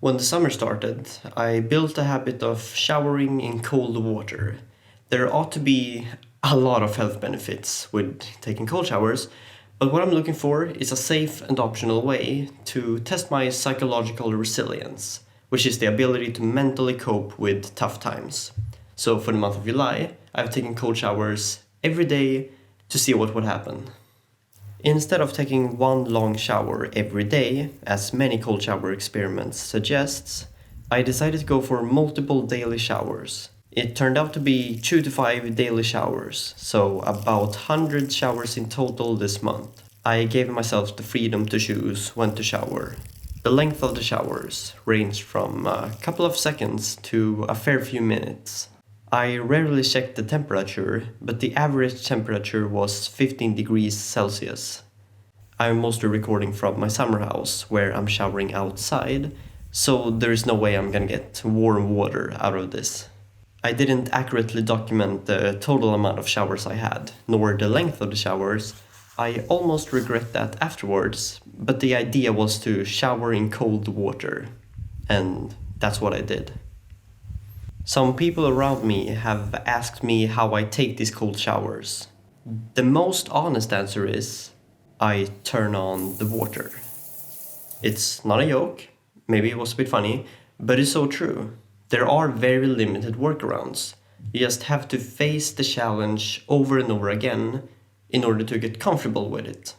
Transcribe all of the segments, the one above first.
When the summer started, I built a habit of showering in cold water. There ought to be a lot of health benefits with taking cold showers, but what I'm looking for is a safe and optional way to test my psychological resilience, which is the ability to mentally cope with tough times. So for the month of July, I've taken cold showers every day to see what would happen. Instead of taking one long shower every day, as many cold shower experiments suggests, I decided to go for multiple daily showers. It turned out to be 2 to 5 daily showers, so about 100 showers in total this month. I gave myself the freedom to choose when to shower. The length of the showers ranged from a couple of seconds to a fair few minutes. I rarely checked the temperature, but the average temperature was 15 degrees Celsius. I'm mostly recording from my summer house, where I'm showering outside, so there is no way I'm gonna get warm water out of this. I didn't accurately document the total amount of showers I had, nor the length of the showers. I almost regret that afterwards, but the idea was to shower in cold water, and that's what I did. Some people around me have asked me how I take these cold showers. The most honest answer is, I turn on the water. It's not a joke, maybe it was a bit funny, but it's so true. There are very limited workarounds. You just have to face the challenge over and over again in order to get comfortable with it.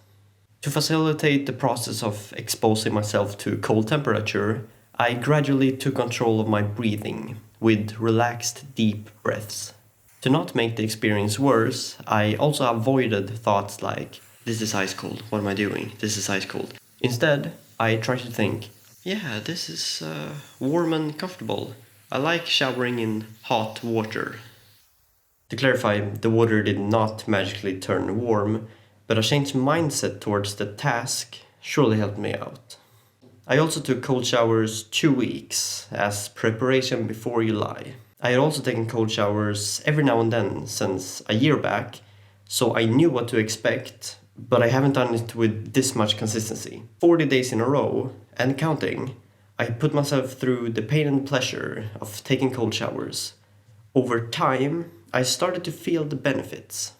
To facilitate the process of exposing myself to cold temperature, I gradually took control of my breathing with relaxed, deep breaths. To not make the experience worse, I also avoided thoughts like, this is ice cold, what am I doing? This is ice cold. Instead, I tried to think, yeah, this is warm and comfortable. I like showering in hot water. To clarify, the water did not magically turn warm, but a changed mindset towards the task surely helped me out. I also took cold showers 2 weeks as preparation before July. I had also taken cold showers every now and then since a year back, so I knew what to expect, but I haven't done it with this much consistency. 40 days in a row, and counting, I put myself through the pain and pleasure of taking cold showers. Over time, I started to feel the benefits.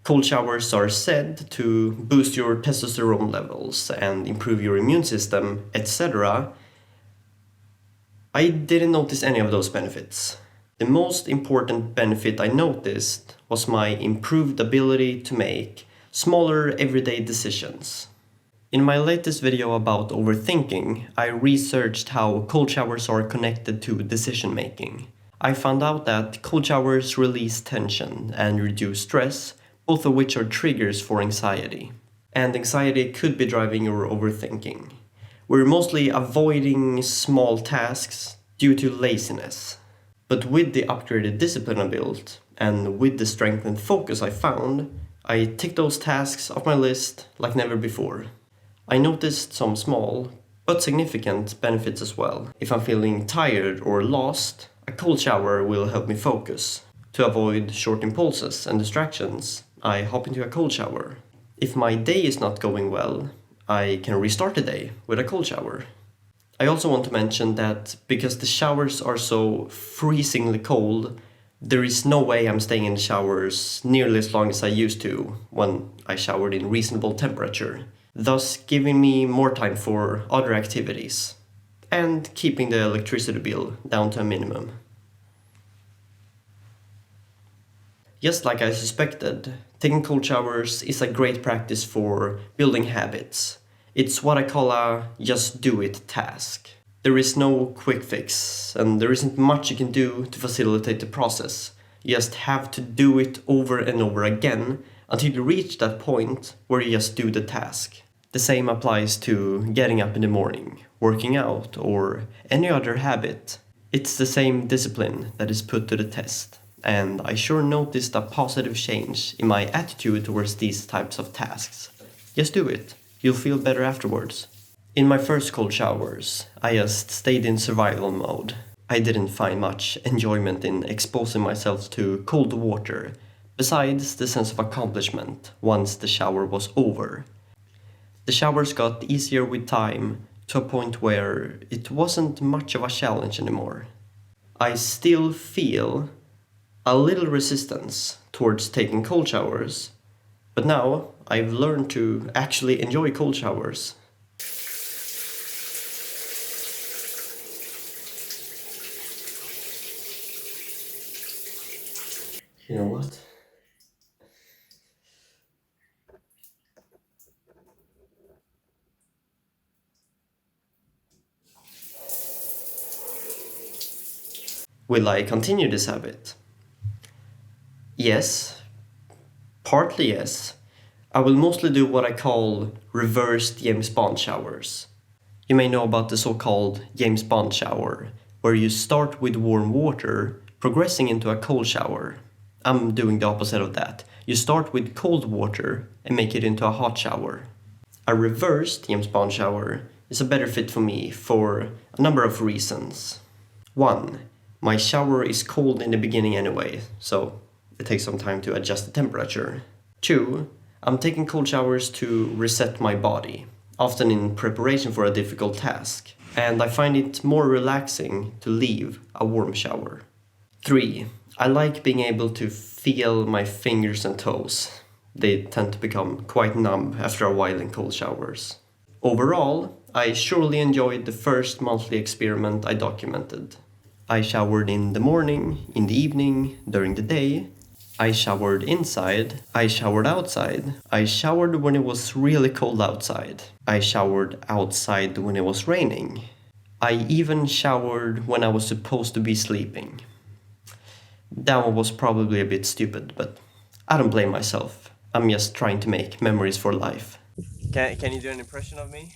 Cold showers are said to boost your testosterone levels and improve your immune system, etc. I didn't notice any of those benefits. The most important benefit I noticed was my improved ability to make smaller everyday decisions. In my latest video about overthinking, I researched how cold showers are connected to decision making. I found out that cold showers release tension and reduce stress, both of which are triggers for anxiety. And anxiety could be driving your overthinking. We're mostly avoiding small tasks due to laziness. But with the upgraded discipline I built, and with the strength and focus I found, I ticked those tasks off my list like never before. I noticed some small, but significant benefits as well. If I'm feeling tired or lost, a cold shower will help me focus. To avoid short impulses and distractions, I hop into a cold shower. If my day is not going well, I can restart the day with a cold shower. I also want to mention that because the showers are so freezingly cold, there is no way I'm staying in the showers nearly as long as I used to when I showered in reasonable temperature, thus giving me more time for other activities and keeping the electricity bill down to a minimum. Just like I suspected, taking cold showers is a great practice for building habits. It's what I call a just do it task. There is no quick fix, and there isn't much you can do to facilitate the process. You just have to do it over and over again until you reach that point where you just do the task. The same applies to getting up in the morning, working out, or any other habit. It's the same discipline that is put to the test. And I sure noticed a positive change in my attitude towards these types of tasks. Just do it. You'll feel better afterwards. In my first cold showers, I just stayed in survival mode. I didn't find much enjoyment in exposing myself to cold water, besides the sense of accomplishment once the shower was over. The showers got easier with time to a point where it wasn't much of a challenge anymore. I still feel a little resistance towards taking cold showers, but now I've learned to actually enjoy cold showers. You know what? Will I continue this habit? Yes, partly yes. I will mostly do what I call reversed James Bond showers. You may know about the so-called James Bond shower, where you start with warm water, progressing into a cold shower. I'm doing the opposite of that. You start with cold water and make it into a hot shower. A reversed James Bond shower is a better fit for me for a number of reasons. 1. My shower is cold in the beginning anyway, so it takes some time to adjust the temperature. 2. I'm taking cold showers to reset my body, often in preparation for a difficult task, and I find it more relaxing to leave a warm shower. 3. I like being able to feel my fingers and toes. They tend to become quite numb after a while in cold showers. Overall, I surely enjoyed the first monthly experiment I documented. I showered in the morning, in the evening, during the day. I showered inside, I showered outside, I showered when it was really cold outside, I showered outside when it was raining. I even showered when I was supposed to be sleeping. That one was probably a bit stupid, but I don't blame myself. I'm just trying to make memories for life. Can you do an impression of me?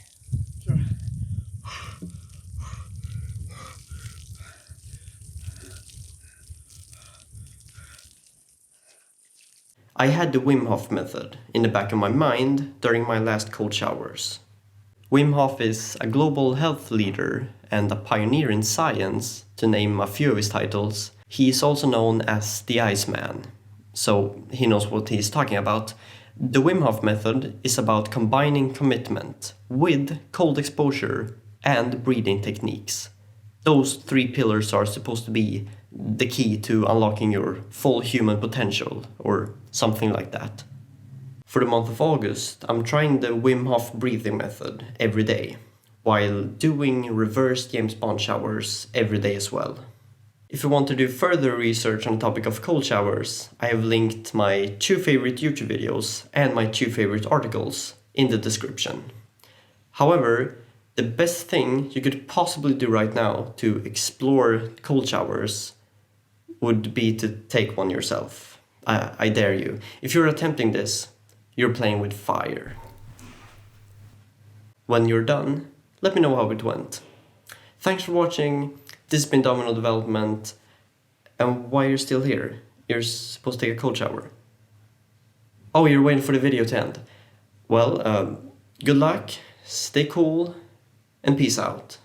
Sure. I had the Wim Hof method in the back of my mind during my last cold showers. Wim Hof is a global health leader and a pioneer in science, to name a few of his titles. He is also known as the Iceman, so he knows what he's talking about. The Wim Hof method is about combining commitment with cold exposure and breathing techniques. Those 3 pillars are supposed to be the key to unlocking your full human potential, or something like that. For the month of August, I'm trying the Wim Hof breathing method every day, while doing reverse James Bond showers every day as well. If you want to do further research on the topic of cold showers, I have linked my 2 favorite YouTube videos and my 2 favorite articles in the description. However, the best thing you could possibly do right now to explore cold showers would be to take one yourself. I dare you. If you're attempting this, you're playing with fire. When you're done, let me know how it went. Thanks for watching. This has been Domino Development. And why are you still here? You're supposed to take a cold shower. Oh, you're waiting for the video to end. Well, good luck, stay cool, and peace out.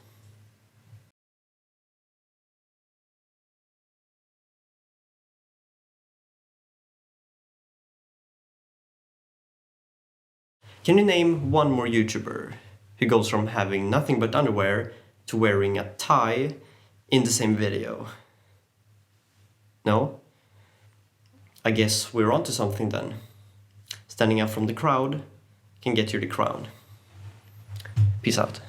Can you name one more YouTuber who goes from having nothing but underwear to wearing a tie in the same video? No? I guess we're onto something then. Standing out from the crowd can get you the crown. Peace out.